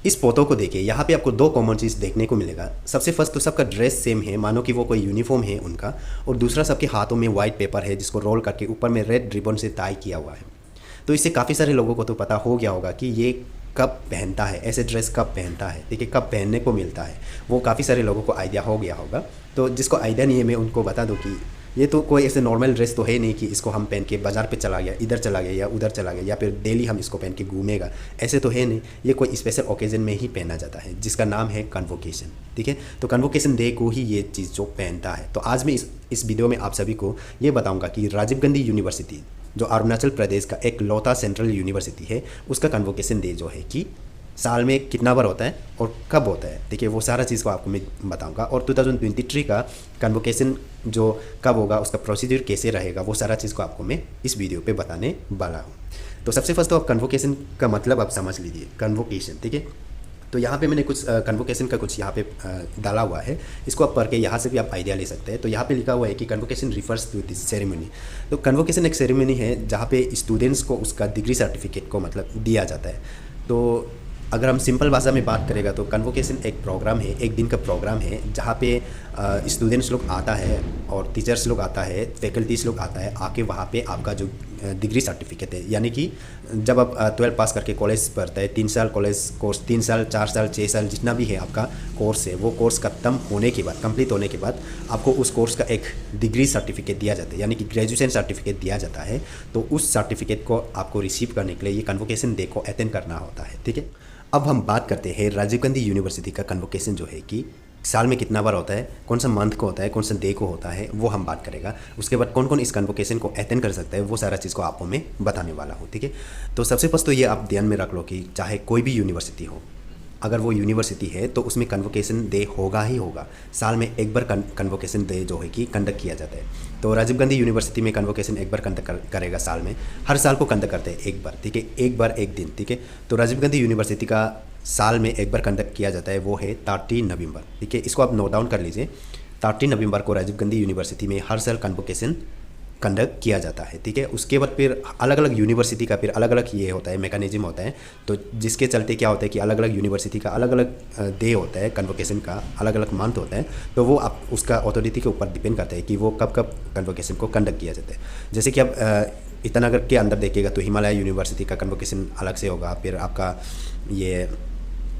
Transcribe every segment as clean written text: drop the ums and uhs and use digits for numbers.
इस फोटो को देखिए, यहाँ पे आपको दो कॉमन चीज़ देखने को मिलेगा। सबसे फर्स्ट तो सबका ड्रेस सेम है, मानो कि वो कोई यूनिफॉर्म है उनका। और दूसरा, सबके हाथों में वाइट पेपर है जिसको रोल करके ऊपर में रेड रिबन से टाई किया हुआ है। तो इससे काफ़ी सारे लोगों को तो पता हो गया होगा कि ये कब पहनता है, ऐसे ड्रेस कब पहनता है, ठीक है, कब पहनने को मिलता है, वो काफ़ी सारे लोगों को आइडिया हो गया होगा। तो जिसको आइडिया नहीं है, मैं उनको बता दूं कि ये तो कोई ऐसे नॉर्मल ड्रेस तो है नहीं कि इसको हम पहन के बाज़ार पे चला गया, इधर चला गया या उधर चला गया, या फिर डेली हम इसको पहन के घूमेगा, ऐसे तो है नहीं। ये कोई स्पेशल ओकेज़न में ही पहना जाता है जिसका नाम है कन्वोकेशन, ठीक है। तो कन्वोकेशन डे को ही ये चीज़ जो पहनता है। तो आज मैं इस वीडियो में आप सभी को ये बताऊँगा कि राजीव गांधी यूनिवर्सिटी, जो अरुणाचल प्रदेश का एक लौता सेंट्रल यूनिवर्सिटी है, उसका कन्वोकेशन डे जो है कि साल में कितना बार होता है और कब होता है, देखिए वो सारा चीज़ को आपको मैं बताऊंगा। और 2023 का कन्वोकेशन जो कब होगा, उसका प्रोसीजर कैसे रहेगा, वो सारा चीज़ को आपको मैं इस वीडियो पे बताने वाला हूँ। तो सबसे फर्स्ट तो आप कन्वोकेशन का मतलब आप समझ लीजिए, कन्वोकेशन, ठीक है। तो यहाँ पे मैंने कुछ कन्वोकेशन का कुछ यहाँ पे डाला हुआ है, इसको आप पढ़ के यहाँ से भी आप आइडिया ले सकते हैं। तो यहाँ पे लिखा हुआ है कि convocation refers to this ceremony. तो कन्वोकेशन एक सेरेमनी है जहाँ पे स्टूडेंट्स को उसका डिग्री सर्टिफिकेट को मतलब दिया जाता है। तो अगर हम सिंपल भाषा में बात करेगा तो कन्वोकेशन एक प्रोग्राम है, एक दिन का प्रोग्राम है जहाँ पे स्टूडेंट्स लोग आता है और टीचर्स लोग आता है, फैकल्टीज लोग आता है, आके वहाँ पे आपका जो डिग्री सर्टिफिकेट है, यानी कि जब आप 12 पास करके कॉलेज पढ़ते हैं, 3 साल कॉलेज कोर्स, 3 साल 4 साल 6 साल जितना भी है आपका कोर्स है, वो कोर्स खत्म होने के बाद, कंप्लीट होने के बाद आपको उस कोर्स का एक डिग्री सर्टिफिकेट दिया जाता है, यानी कि ग्रेजुएशन सर्टिफिकेट दिया जाता है। तो उस सर्टिफिकेट को आपको रिसीव करने के लिए ये कन्वोकेशन डे को अटेंड करना होता है, ठीक है। अब हम बात करते हैं राजीव गांधी यूनिवर्सिटी का कन्वोकेशन जो है कि साल में कितना बार होता है, कौन सा मंथ को होता है, कौन सा डे को होता है, वो हम बात करेगा। उसके बाद कौन कौन इस कन्वोकेशन को अटेंड कर सकता है, वो सारा चीज़ को आपको मैं बताने वाला हूँ, ठीक है। तो सबसे फर्स्ट तो ये आप ध्यान में रख लो कि चाहे कोई भी यूनिवर्सिटी हो, अगर वो यूनिवर्सिटी है तो उसमें कन्वोकेशन डे होगा ही होगा। साल में एक बार कन्वोकेशन डे जो है कि कंडक्ट किया जाता है। तो राजीव गांधी यूनिवर्सिटी में कन्वोकेशन एक बार कंडक्ट करेगा साल में, हर साल को कंडक्ट करते हैं एक बार, ठीक है, एक बार एक दिन, ठीक है। तो राजीव गांधी यूनिवर्सिटी का साल में एक बार कंडक्ट किया जाता है, वो है 30 नवंबर, ठीक है। इसको आप नोट डाउन कर लीजिए। 30 नवंबर को राजीव गांधी यूनिवर्सिटी में हर साल कन्वोकेशन कंडक्ट किया जाता है, ठीक है। उसके बाद फिर अलग अलग यूनिवर्सिटी का फिर अलग अलग ये होता है, मैकेनिज्म होता है। तो जिसके चलते क्या होता है कि अलग अलग यूनिवर्सिटी का अलग अलग डे होता है, कन्वोकेशन का अलग अलग मंथ होता है। तो वो आप उसका अथॉरिटी के ऊपर डिपेंड करता है कि वो कब कब कन्वोकेशन को कंडक्ट किया जाता है। जैसे कि आप ईटानगर के अंदर देखिएगा तो हिमालय यूनिवर्सिटी का कन्वोकेशन अलग से होगा, फिर आपका ये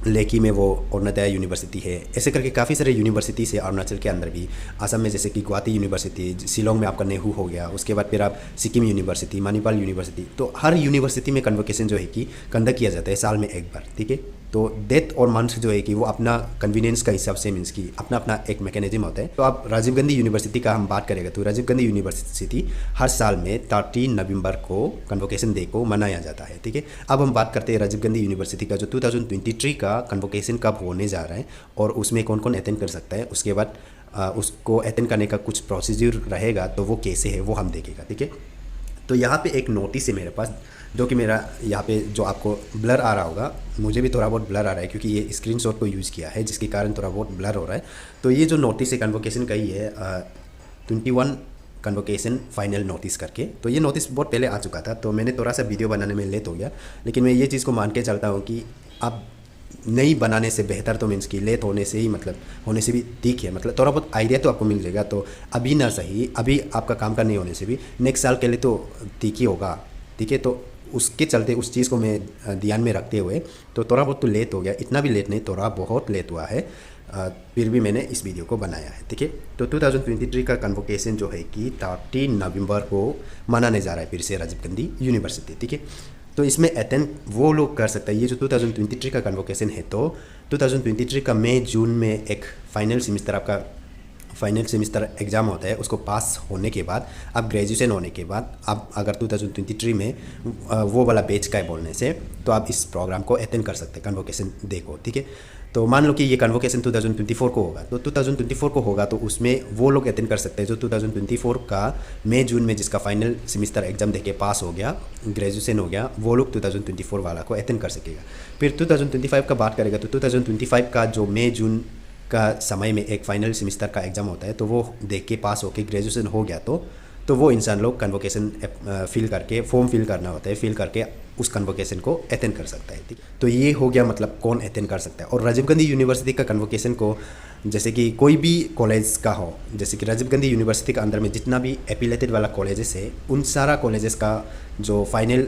लेकी में वो अरुणोदय यूनिवर्सिटी है। ऐसे करके काफ़ी सारे यूनिवर्सिटी है अरुणाचल के अंदर भी। असम में जैसे कि गुवाहाटी यूनिवर्सिटी, शिलोंग में आपका नेहरू हो गया, उसके बाद फिर आप सिक्किम यूनिवर्सिटी, मणिपाल यूनिवर्सिटी। तो हर यूनिवर्सिटी में कन्वोकेशन जो है कि कंडक्ट किया जाता है साल में एक बार, ठीक है। तो डेट और मंथ जो है कि वो अपना कन्वीनियंस का हिसाब से मीन्स कि अपना अपना एक मैकेनिज्म होता है। तो आप राजीव गांधी यूनिवर्सिटी का हम बात करेंगे तो राजीव गांधी यूनिवर्सिटी हर साल में 30 नवंबर को कन्वोकेशन डे को मनाया जाता है, ठीक है। अब हम बात करते हैं राजीव गांधी यूनिवर्सिटी का जो 2023 का कन्वोकेशन कब होने जा रहा है और उसमें कौन कौन अटेंड कर सकता है। उसके बाद उसको अटेंड करने का कुछ प्रोसीजर रहेगा, तो वो कैसे है वो हम देखेगा, ठीक है। तो यहाँ पे एक नोटिस है मेरे पास, जो कि मेरा यहाँ पे जो आपको ब्लर आ रहा होगा, मुझे भी थोड़ा बहुत ब्लर आ रहा है क्योंकि ये स्क्रीनशॉट को यूज़ किया है, जिसके कारण थोड़ा बहुत ब्लर हो रहा है। तो ये जो नोटिस है कन्वोकेशन का ही है, 21 कन्वोकेशन फाइनल नोटिस करके। तो ये नोटिस बहुत पहले आ चुका था, तो मैंने थोड़ा सा वीडियो बनाने में लेट हो गया। लेकिन मैं ये चीज़ को मान के चलता हूँ कि आप नहीं बनाने से बेहतर तो मीन्स कि लेट होने से ही मतलब होने से भी ठीक है, मतलब थोड़ा बहुत आइडिया तो आपको मिल जाएगा। तो अभी ना सही, अभी आपका काम का नहीं होने से भी नेक्स्ट साल के लिए तो ठीक ही होगा, ठीक है। तो उसके चलते उस चीज़ को मैं ध्यान में रखते हुए तो थोड़ा बहुत तो लेट हो गया, इतना भी लेट नहीं, थोड़ा बहुत लेट हुआ है, फिर भी मैंने इस वीडियो को बनाया है, ठीक है। तो 2023 का कन्वोकेशन जो है कि 30 नवंबर को मनाने जा रहा है फिर से राजीव गांधी यूनिवर्सिटी, ठीक है। तो इसमें अटेंड वो लोग कर सकते हैं। ये जो 2023 का कन्वोकेशन है, तो 2023 का मई जून में एक फाइनल सेमिस्टर आपका फाइनल सेमिस्टर एग्ज़ाम होता है। उसको पास होने के बाद अब ग्रेजुएशन होने के बाद आप अगर 2023 में वो वाला बैच का है बोलने से, तो आप इस प्रोग्राम को अटेंड कर सकते हैं कन्वोकेशन डे को, ठीक है। तो मान लो कि ये कन्वोकेशन 2024 को होगा, तो 2024 को होगा तो उसमें वो लोग अटेंड कर सकते हैं जो 2024 का मई जून में जिसका फाइनल सेमिस्टर एग्जाम देके पास हो गया, ग्रेजुएशन हो गया, वो लोग 2024 वाला को अटेंड कर सकेगा। फिर 2025 का बात करेगा तो 2025 का जो मई जून का समय में एक फाइनल सेमिस्टर का एग्ज़ाम होता है, तो वो देख के पास होके ग्रेजुएशन हो गया तो तो वो इंसान लोग कन्वोकेशन फिल करके फॉर्म फिल करना होता है, फिल करके उस कन्वोकेशन को अटेंड कर सकता है। ठीक, तो ये हो गया मतलब कौन अटेंड कर सकता है। और राजीव गांधी यूनिवर्सिटी का कन्वोकेशन को जैसे कि कोई भी कॉलेज का हो, जैसे कि राजीव गांधी यूनिवर्सिटी के अंदर में जितना भी एफिलेटेड वाला कॉलेजेस है, उन सारा कॉलेजेस का जो फाइनल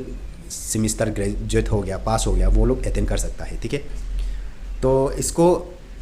सेमिस्टर ग्रेजुएट हो गया, पास हो गया, वो लोग अटेंड कर सकता है। ठीक है, तो इसको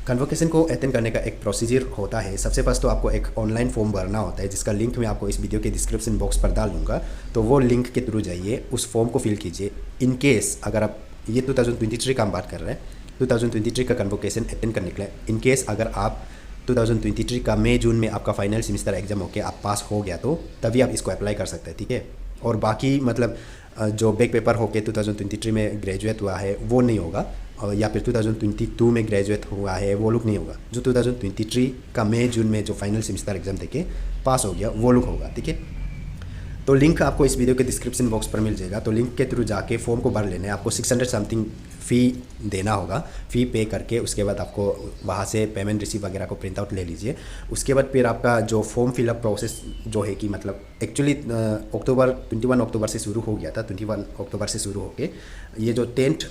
कन्वोकेशन को अटेंड करने का एक प्रोसीजर होता है। सबसे फर्स्ट तो आपको एक ऑनलाइन फॉर्म भरना होता है, जिसका लिंक मैं आपको इस वीडियो के डिस्क्रिप्शन बॉक्स पर डाल दूँगा। तो वो लिंक के थ्रू जाइए, उस फॉर्म को फिल कीजिए। इन केस अगर आप ये 2023 का हम बात कर रहे हैं, 2023 का कन्वोकेशन अटेंड करने के लिए इन केस अगर आप 2023 का मई जून में आपका फाइनल सेमिस्टर एग्जाम होकर आप पास हो गया, तो तभी आप इसको अप्लाई कर सकते हैं। ठीक है, और बाकी मतलब जो बैक पेपर होके 2023 में ग्रेजुएट हुआ है वो नहीं होगा, और या फिर 2022 में ग्रेजुएट हुआ है वो लोग नहीं होगा। जो 2023 का मई जून में जो फाइनल सेमिस्टर एग्जाम देके पास हो गया वो लोग होगा। ठीक है, तो लिंक आपको इस वीडियो के डिस्क्रिप्शन बॉक्स पर मिल जाएगा। तो लिंक के थ्रू जाके फॉर्म को भर लेना है। आपको 600 समथिंग फ़ी देना होगा। फ़ी पे करके उसके बाद आपको वहाँ से पेमेंट रिसीव वगैरह को प्रिंट आउट ले लीजिए। उसके बाद फिर आपका जो फॉर्म फिलअप प्रोसेस जो है कि मतलब एक्चुअली 21 अक्टूबर से शुरू हो गया था, 21 अक्टूबर से शुरू होके ये जो 10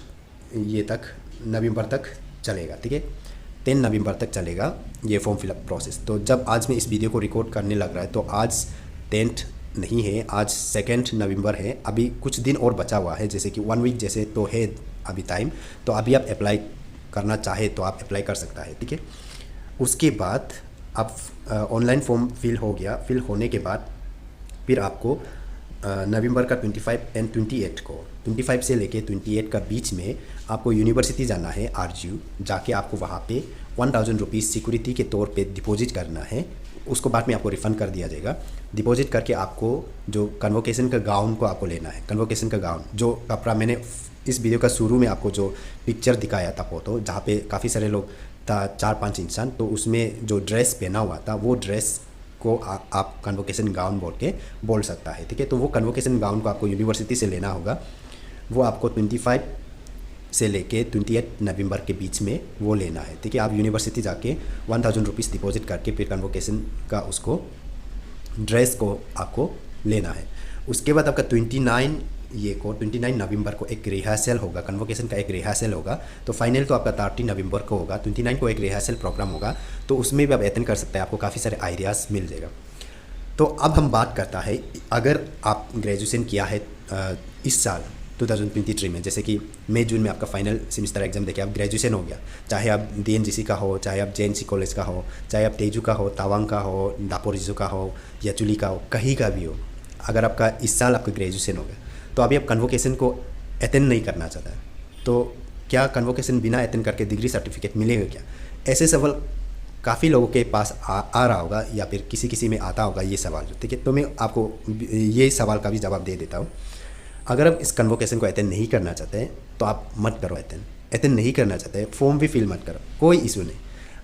ये तक नवंबर तक चलेगा। ठीक है, 10 नवंबर तक चलेगा ये फॉर्म फिलअप प्रोसेस। तो जब आज मैं इस वीडियो को रिकॉर्ड करने लग रहा है तो आज 10 नहीं है, आज 2 नवंबर है। अभी कुछ दिन और बचा हुआ है, जैसे कि 1 वीक जैसे तो है अभी टाइम। तो अभी आप अप्लाई करना चाहे तो आप अप्लाई कर सकता है। ठीक है, उसके बाद आप ऑनलाइन फॉर्म फिल हो गया। फिल होने के बाद फिर आपको नवंबर का 25 एंड 28 को 25 से लेके 28 का बीच में आपको यूनिवर्सिटी जाना है आरजीयू। जाके आपको वहाँ पे 1000 रुपीज़ सिक्योरिटी के तौर पे डिपॉजिट करना है। उसको बाद में आपको रिफ़ंड कर दिया जाएगा। डिपॉजिट करके आपको जो कन्वोकेशन का गाउन को आपको लेना है। कन्वोकेशन का गाउन जो कपड़ा मैंने इस वीडियो का शुरू में आपको जो पिक्चर दिखाया था फोटो, जहाँ पे काफ़ी सारे लोग था 4-5 इंसान, तो उसमें जो ड्रेस पहना हुआ था वो ड्रेस को आप कन्वोकेशन गाउन बोल सकता है। ठीक है, तो वो कन्वोकेशन गाउन को आपको यूनिवर्सिटी से लेना होगा। वो आपको 25 से लेके 28 नवंबर के बीच में वो लेना है। ठीक है, आप यूनिवर्सिटी जाके 1000 रुपीज़ डिपॉजिट करके फिर कन्वोकेशन का उसको ड्रेस को आपको लेना है। उसके बाद आपका 29 नवंबर को एक रिहर्सल होगा, कन्वोकेशन का एक रिहर्सल होगा। तो फाइनल तो आपका 30 नवंबर को होगा। 29 को एक रिहर्सल प्रोग्राम होगा, तो उसमें भी आप अटेंड कर सकते हैं। आपको काफ़ी सारे आइडियाज़ मिल जाएगा। तो अब हम बात करता है, अगर आप ग्रेजुएशन किया है इस साल 2023 में, जैसे कि मई जून में आपका फाइनल सेमिस्टर एग्जाम देके आप ग्रेजुएशन हो गया, चाहे आप DNGC का हो, चाहे आप JNC कॉलेज का हो, चाहे आप तेजू का हो, तावांग का हो, दापोरिजो का हो, याचुली का हो, कहीं का भी हो, अगर आपका इस साल आपका ग्रेजुएशन हो गया तो अभी आप कन्वोकेशन को अटेंड नहीं करना चाहता है, तो क्या कन्वोकेशन बिना अटेंड करके डिग्री सर्टिफिकेट मिलेगा क्या? ऐसे सवाल काफ़ी लोगों के पास आ रहा होगा, या फिर किसी में आता होगा ये सवाल। ठीक है, तो मैं आपको ये सवाल का भी जवाब दे देता हूँ। अगर आप इस कन्वोकेशन को अटेंड नहीं करना चाहते हैं तो आप मत करो अटेंड नहीं करना चाहते हैं, फॉर्म भी फिल मत करो, कोई इशू नहीं।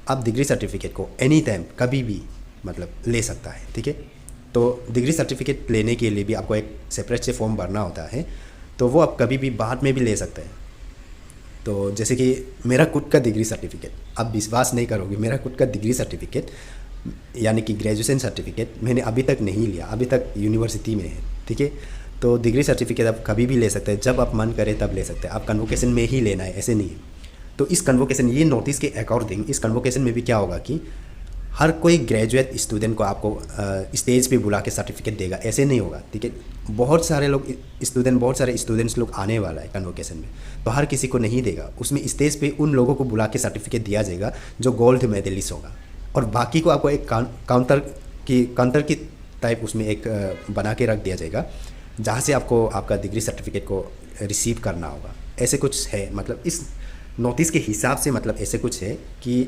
आप डिग्री सर्टिफिकेट को एनी टाइम कभी भी मतलब ले सकता है। ठीक है, तो डिग्री सर्टिफिकेट लेने के लिए भी आपको एक सेपरेट से फॉर्म भरना होता है, तो वो आप कभी भी बाद में भी ले सकते हैं। तो जैसे कि मेरा खुद का डिग्री सर्टिफिकेट, आप विश्वास नहीं करोगे, मेरा खुद का डिग्री सर्टिफिकेट यानी कि ग्रेजुएशन सर्टिफिकेट मैंने अभी तक नहीं लिया, अभी तक यूनिवर्सिटी में है। ठीक है, तो डिग्री सर्टिफिकेट आप कभी भी ले सकते हैं, जब आप मन करे तब ले सकते हैं। आप कन्वोकेशन में ही लेना है, ऐसे नहीं है। तो इस कन्वोकेशन, ये नोटिस के अकॉर्डिंग इस कन्वोकेशन में भी क्या होगा कि हर कोई ग्रेजुएट स्टूडेंट को आपको स्टेज पे बुला के सर्टिफिकेट देगा, ऐसे नहीं होगा। ठीक है, बहुत सारे स्टूडेंट्स लोग आने वाला है कन्वोकेशन में, तो हर किसी को नहीं देगा। उसमें स्टेज पे उन लोगों को बुला के सर्टिफिकेट दिया जाएगा जो गोल्ड मेडलिस्ट होगा, और बाकी को आपको एक काउंटर की टाइप उसमें एक बना के रख दिया जाएगा, जहाँ से आपको आपका डिग्री सर्टिफिकेट को रिसीव करना होगा। ऐसे कुछ है, मतलब इस नोटिस के हिसाब से मतलब ऐसे कुछ है कि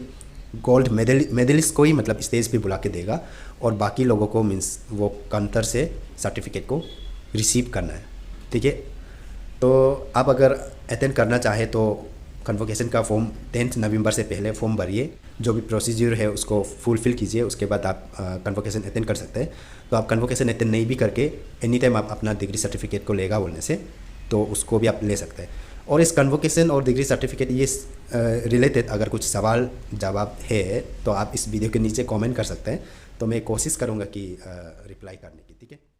गोल्ड मेडलिस्ट को ही मतलब स्टेज पे बुला के देगा, और बाकी लोगों को मीन्स वो काउंटर से सर्टिफिकेट को रिसीव करना है। ठीक है, तो आप अगर अटेंड करना चाहे तो कन्वोकेशन का फॉर्म 10 नवंबर से पहले फॉर्म भरिए, जो भी प्रोसीजर है उसको फुलफिल कीजिए, उसके बाद आप कन्वोकेशन अटेंड कर सकते हैं। तो आप कन्वोकेशन अटेंड नहीं भी करके एनी टाइम आप अपना डिग्री सर्टिफिकेट को लेगा बोलने से, तो उसको भी आप ले सकते हैं। और इस कन्वोकेशन और डिग्री सर्टिफिकेट ये रिलेटेड अगर कुछ सवाल जवाब है तो आप इस वीडियो के नीचे कमेंट कर सकते हैं, तो मैं कोशिश करूँगा कि रिप्लाई करने की। ठीक है।